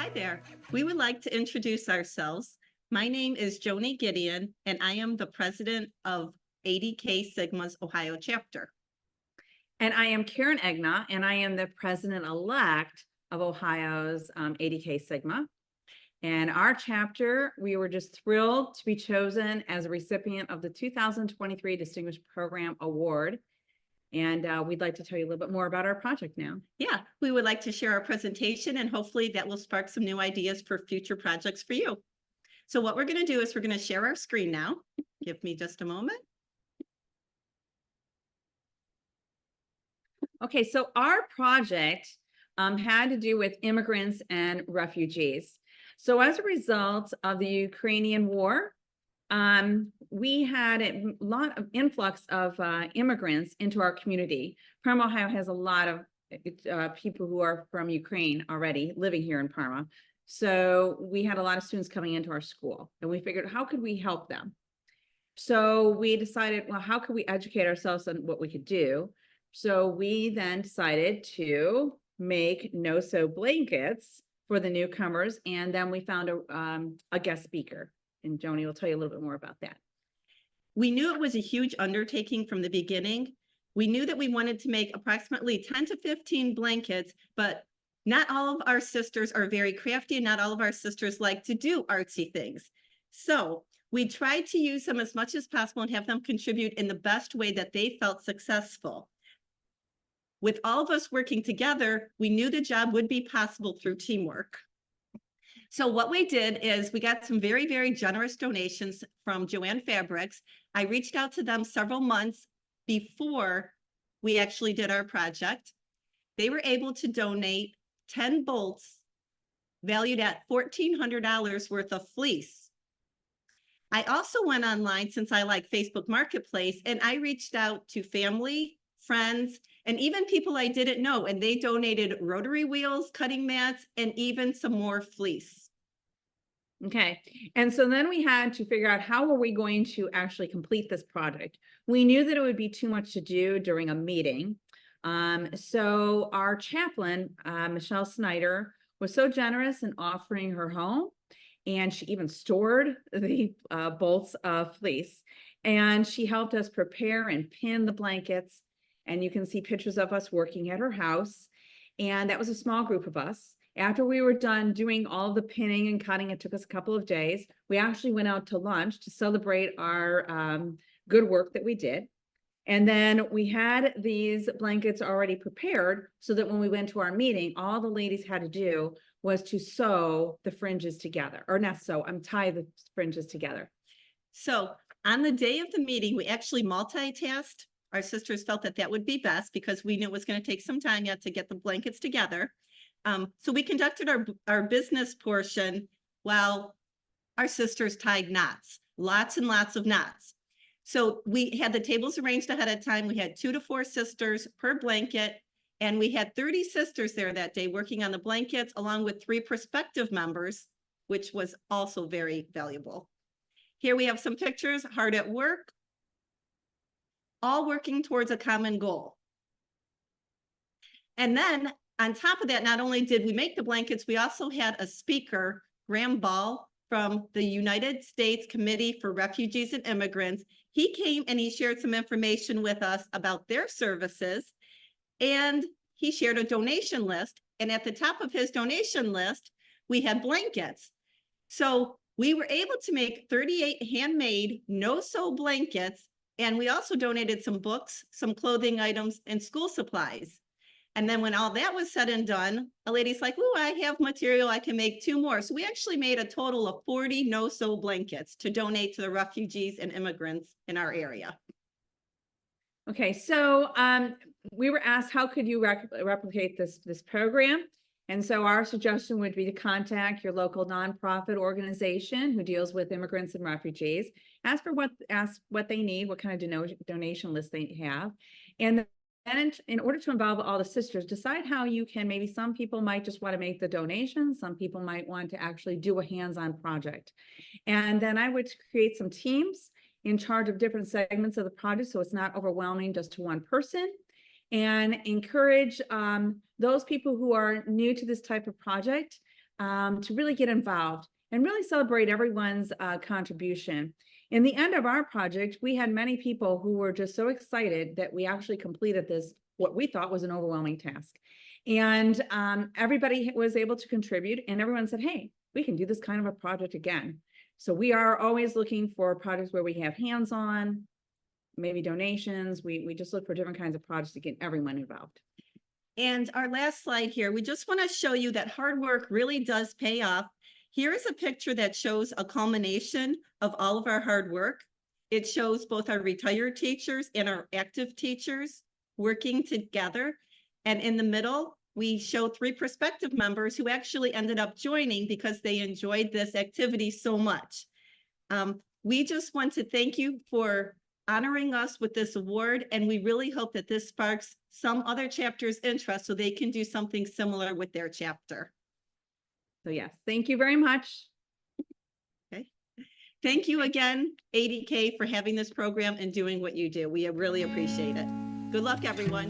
Hi there. We would like to introduce ourselves. My name is Joni Gideon, and I am the president of ADK Sigma's Ohio chapter. And I am Karen Egna, and I am the president-elect of Ohio's ADK Sigma. And our chapter, we were just thrilled to be chosen as a recipient of the 2023 Distinguished Program Award. And we'd like to tell you a little bit more about our project now. Yeah, we would like to share our presentation, and hopefully that will spark some new ideas for future projects for you. So what we're going to do is we're going to share our screen now. Give me just a moment. Okay, so our project had to do with immigrants and refugees. So as a result of the Ukrainian war, we had a lot of influx of immigrants into our community. Parma, Ohio has a lot of people who are from Ukraine already living here in Parma. So we had a lot of students coming into our school, and we figured, how could we help them? So we decided, well, how could we educate ourselves on what we could do? So we then decided to make no-sew blankets for the newcomers, and then we found a guest speaker. And Joni will tell you a little bit more about that. We knew it was a huge undertaking from the beginning. We knew that we wanted to make approximately 10 to 15 blankets, but not all of our sisters are very crafty, and not all of our sisters like to do artsy things. So we tried to use them as much as possible and have them contribute in the best way that they felt successful. With all of us working together, we knew the job would be possible through teamwork. So what we did is we got some very, very generous donations from Joann Fabrics. I reached out to them several months before we actually did our project. They were able to donate 10 bolts valued at $1,400 worth of fleece. I also went online, since I like Facebook Marketplace, and I reached out to family, friends, and even people I didn't know, and they donated rotary wheels, cutting mats, and even some more fleece. Okay, and so then we had to figure out how are we going to actually complete this project. We knew that it would be too much to do during a meeting. So our chaplain, Michelle Snyder, was so generous in offering her home, and she even stored the bolts of fleece, and she helped us prepare and pin the blankets. And you can see pictures of us working at her house. And that was a small group of us. After we were done doing all the pinning and cutting, it took us a couple of days. We actually went out to lunch to celebrate our good work that we did. And then we had these blankets already prepared so that when we went to our meeting, all the ladies had to do was to sew the fringes together, or not sew, tie the fringes together. So on the day of the meeting, we actually multitasked. Our sisters felt that that would be best because we knew it was going to take some time yet to get the blankets together. So we conducted our business portion while our sisters tied knots, lots and lots of knots. So we had the tables arranged ahead of time. We had 2 to 4 sisters per blanket, and we had 30 sisters there that day working on the blankets, along with 3 prospective members, which was also very valuable. Here we have some pictures, hard at work, all working towards a common goal. And then on top of that, not only did we make the blankets, we also had a speaker, Graham Ball, from the United States Committee for Refugees and Immigrants. He came and he shared some information with us about their services, and he shared a donation list. And at the top of his donation list, we had blankets. So we were able to make 38 handmade no-sew blankets, and we also donated some books, some clothing items, and school supplies. And then when all that was said and done, a lady's like, "Oh, I have material, I can make 2 more." So we actually made a total of 40 no-sew blankets to donate to the refugees and immigrants in our area. Okay, so we were asked, how could you replicate this program? And so our suggestion would be to contact your local nonprofit organization who deals with immigrants and refugees, ask what they need, what kind of donation list they have, and then in order to involve all the sisters, decide how you can. Maybe some people might just want to make the donation, some people might want to actually do a hands-on project. And then I would create some teams in charge of different segments of the project, so it's not overwhelming just to one person, and encourage those people who are new to this type of project to really get involved and really celebrate everyone's contribution. In the end of our project, we had many people who were just so excited that we actually completed this, what we thought was an overwhelming task. And everybody was able to contribute, and everyone said, hey, we can do this kind of a project again. So we are always looking for projects where we have hands-on, maybe donations. We just look for different kinds of projects to get everyone involved. And our last slide here, we just want to show you that hard work really does pay off. Here is a picture that shows a culmination of all of our hard work. It shows both our retired teachers and our active teachers working together. And in the middle, we show 3 prospective members who actually ended up joining because they enjoyed this activity so much. We just want to thank you for honoring us with this award, and we really hope that this sparks some other chapters' interest so they can do something similar with their chapter. So yes, thank you very much. Okay. Thank you again, ADK, for having this program and doing what you do. We really appreciate it. Good luck, everyone.